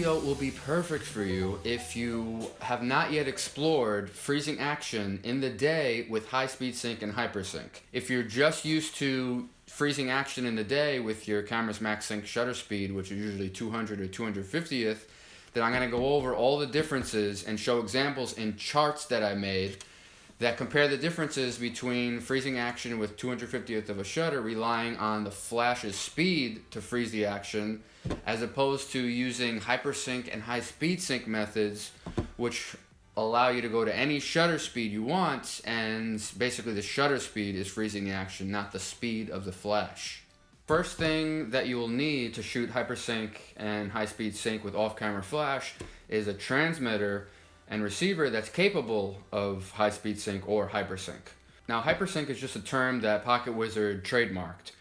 video will be perfect for you if you have not yet explored freezing action in the day with high-speed sync and hypersync. If you're just used to freezing action in the day with your camera's max sync shutter speed, which is usually 200 or 250th, then I'm going to go over all the differences and show examples in charts that I made that compare the differences between freezing action with 250th of a shutter, relying on the flash's speed to freeze the action, as opposed to using hypersync and high speed sync methods, which allow you to go to any shutter speed you want, and basically the shutter speed is freezing the action, not the speed of the flash. First thing that you will need to shoot hypersync and high speed sync with off-camera flash is a transmitter and receiver that's capable of high-speed sync or hypersync. Now, hypersync is just a term that PocketWizard trademarked,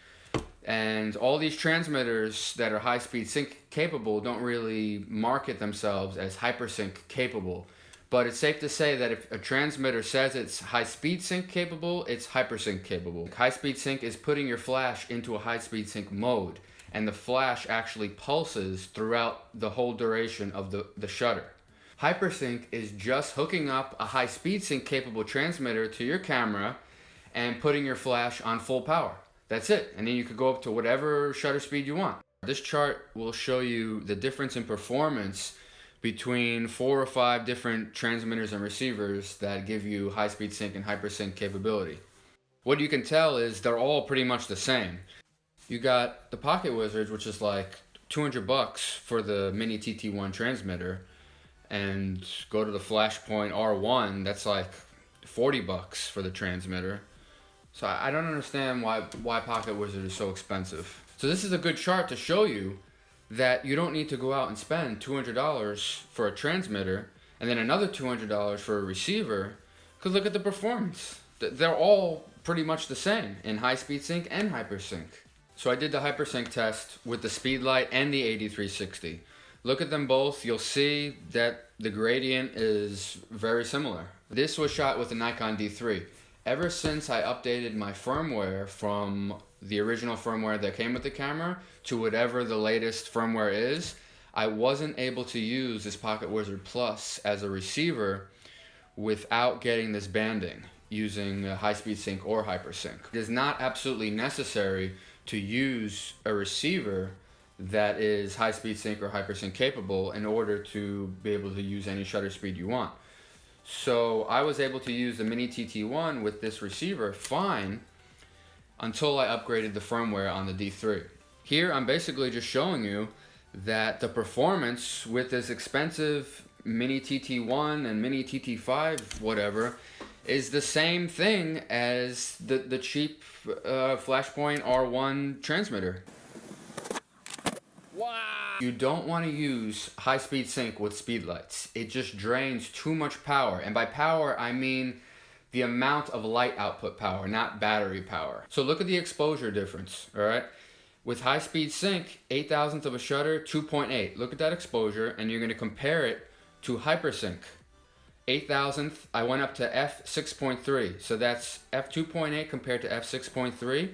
and all these transmitters that are high-speed sync capable don't really market themselves as hypersync capable, but it's safe to say that if a transmitter says it's high-speed sync capable, it's hypersync capable. High-speed sync is putting your flash into a high-speed sync mode, and the flash actually pulses throughout the whole duration of the shutter. Hypersync is just hooking up a high-speed sync capable transmitter to your camera and putting your flash on full power. That's it. And then you could go up to whatever shutter speed you want. This chart will show you the difference in performance between 4 or 5 different transmitters and receivers that give you high-speed sync and hypersync capability. What you can tell is they're all pretty much the same. You got the PocketWizard, which is like $200 for the Mini TT1 transmitter, and go to the Flashpoint R1, that's like $40 for the transmitter. So I don't understand why PocketWizard is so expensive. So this is a good chart to show you that you don't need to go out and spend $200 for a transmitter and then another $200 for a receiver, because look at the performance. They're all pretty much the same in high-speed sync and hypersync. So I did the hypersync test with the Speedlight and the 8360. Look at them both, you'll see that the gradient is very similar. This was shot with the Nikon D3. Ever since I updated my firmware from the original firmware that came with the camera to whatever the latest firmware is, I wasn't able to use this PocketWizard Plus as a receiver without getting this banding using high-speed sync or hypersync. It is not absolutely necessary to use a receiver that is high-speed sync or hypersync capable in order to be able to use any shutter speed you want. So I was able to use the Mini TT1 with this receiver fine until I upgraded the firmware on the D3. Here I'm basically just showing you that the performance with this expensive Mini TT1 and Mini TT5 whatever is the same thing as the cheap Flashpoint R1 transmitter. Wow. You don't want to use high-speed sync with speedlights. It just drains too much power. And by power, I mean the amount of light output power, not battery power. So look at the exposure difference, all right? With high-speed sync, 8,000th of a shutter, 2.8. Look at that exposure, and you're going to compare it to hypersync. 8,000th, I went up to f6.3. So that's f2.8 compared to f6.3.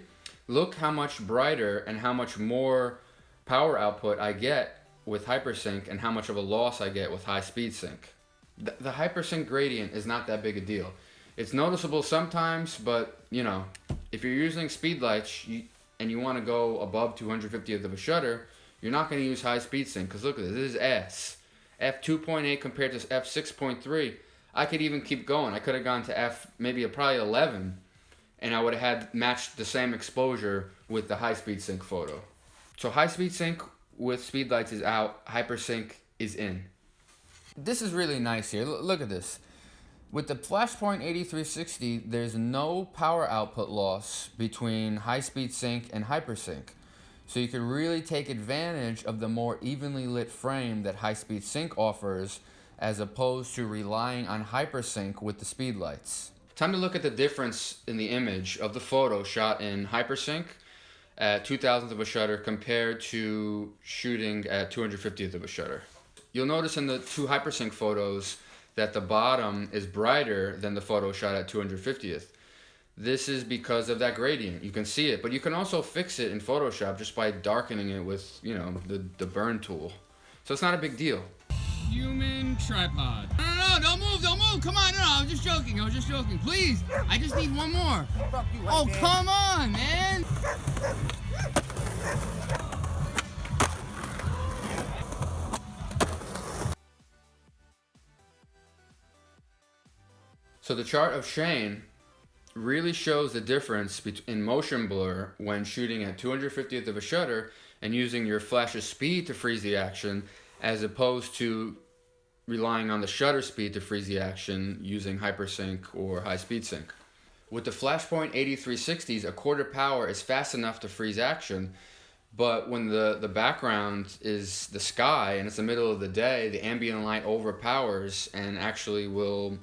Look how much brighter and how much more power output I get with hypersync and how much of a loss I get with high speed sync. The hypersync gradient is not that big a deal. It's noticeable sometimes, but you know, if you're using speedlights and you want to go above 250th of a shutter, you're not going to use high speed sync, because look at this is S. f2.8 compared to f6.3. I could even keep going. I could have gone to maybe probably 11, and I would have had matched the same exposure with the high speed sync photo. So high-speed sync with speedlights is out, hypersync is in. This is really nice here. Look at this. With the Flashpoint 8360, there's no power output loss between high-speed sync and hypersync. So you can really take advantage of the more evenly lit frame that high-speed sync offers, as opposed to relying on hypersync with the speedlights. Time to look at the difference in the image of the photo shot in hypersync at 2,000th of a shutter compared to shooting at 250th of a shutter. You'll notice in the two hypersync photos that the bottom is brighter than the photo shot at 250th. This is because of that gradient. You can see it, but you can also fix it in Photoshop just by darkening it with, you know, the burn tool. So it's not a big deal. Human tripod. No, don't move, come on, no, I was just joking, please, I just need one more. Fuck you, Oh, come on, man. So the chart of Shane really shows the difference in motion blur when shooting at 250th of a shutter and using your flash's speed to freeze the action, as opposed to relying on the shutter speed to freeze the action using Hypersync or Highspeed Sync. With the Flashpoint 8360s, a quarter power is fast enough to freeze action, but when the background is the sky and it's the middle of the day, the ambient light overpowers and actually will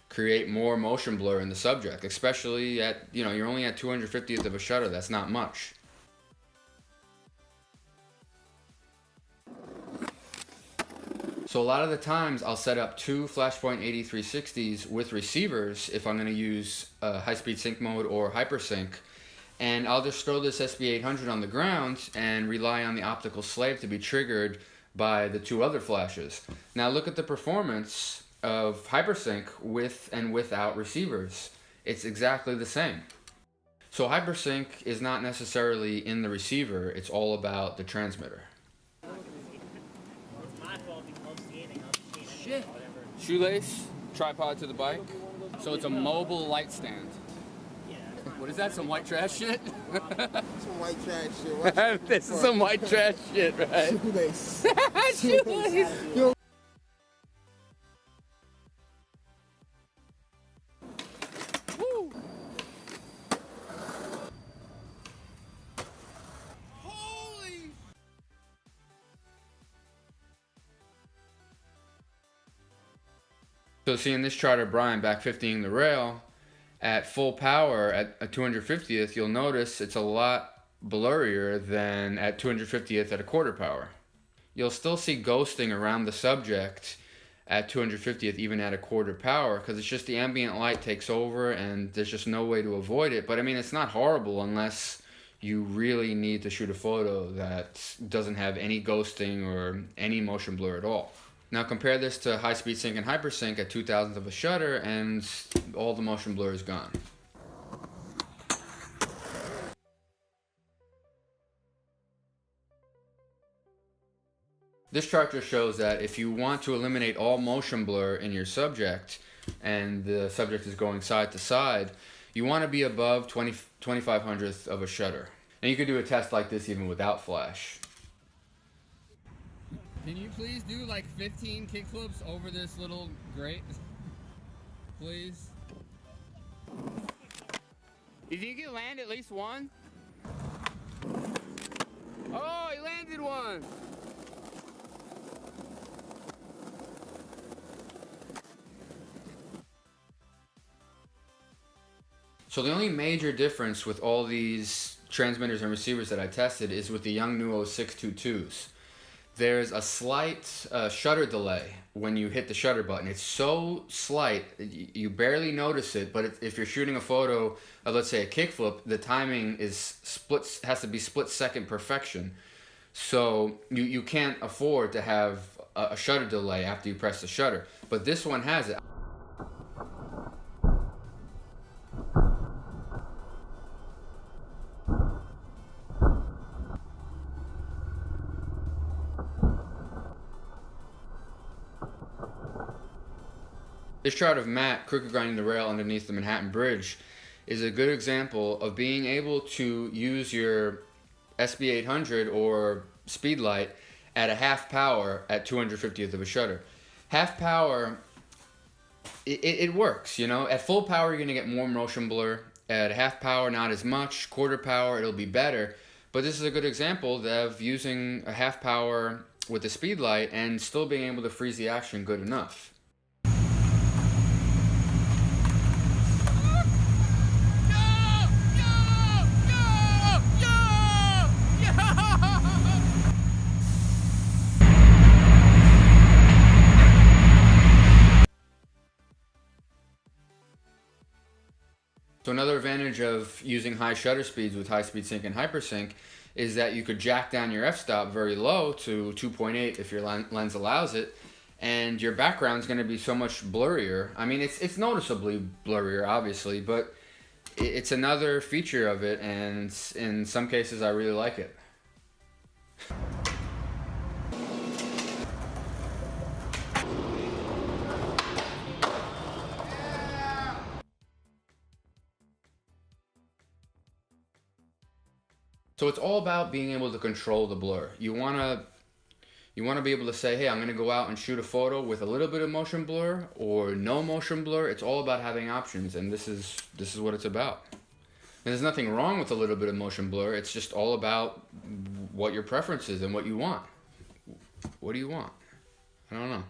create more motion blur in the subject, especially at, you're only at 250th of a shutter. That's not much. So a lot of the times I'll set up two Flashpoint 8360s with receivers if I'm going to use High-Speed Sync mode or Hypersync, and I'll just throw this SB800 on the ground and rely on the optical slave to be triggered by the two other flashes. Now look at the performance of Hypersync with and without receivers. It's exactly the same. So Hypersync is not necessarily in the receiver, it's all about the transmitter. Shit. Shoelace, tripod to the bike. So it's a mobile light stand. What is that, some white trash shit? Some white trash shit. This is some white trash shit, right? Shoelace. Shoelace. Woo. Holy. So seeing this chart of Brian back 50ing the rail, at full power at 250th, you'll notice it's a lot blurrier than at 250th at a quarter power. You'll still see ghosting around the subject at 250th even at a quarter power, because it's just the ambient light takes over and there's just no way to avoid it. But I mean, it's not horrible unless you really need to shoot a photo that doesn't have any ghosting or any motion blur at all. Now compare this to High-Speed Sync and Hypersync at 2,000th of a shutter and all the motion blur is gone. This chart just shows that if you want to eliminate all motion blur in your subject and the subject is going side to side, you want to be above 2500th of a shutter. And you could do a test like this even without flash. Can you please do like 15 kickflips over this little grate? Please. You think you can land at least one? Oh, he landed one! So the only major difference with all these transmitters and receivers that I tested is with the Yongnuo 622s. There's a slight shutter delay when you hit the shutter button. It's so slight, you barely notice it, but if you're shooting a photo of, let's say, a kickflip, the timing has to be split-second perfection. So you can't afford to have a shutter delay after you press the shutter. But this one has it. This chart of Matt crooked grinding the rail underneath the Manhattan Bridge is a good example of being able to use your SB800 or Speedlight at a half power at 250th of a shutter. Half power, it works, you know. At full power, you're going to get more motion blur. At half power, not as much. Quarter power, it'll be better. But this is a good example of using a half power with the Speedlight and still being able to freeze the action good enough. So another advantage of using high shutter speeds with High-Speed Sync and Hypersync is that you could jack down your f-stop very low to 2.8 if your lens allows it, and your background's going to be so much blurrier. I mean, it's noticeably blurrier, obviously, but it's another feature of it, and in some cases I really like it. So it's all about being able to control the blur. You wanna be able to say, hey, I'm gonna go out and shoot a photo with a little bit of motion blur or no motion blur. It's all about having options, and this is what it's about. And there's nothing wrong with a little bit of motion blur. It's just all about what your preference is and what you want. What do you want? I don't know.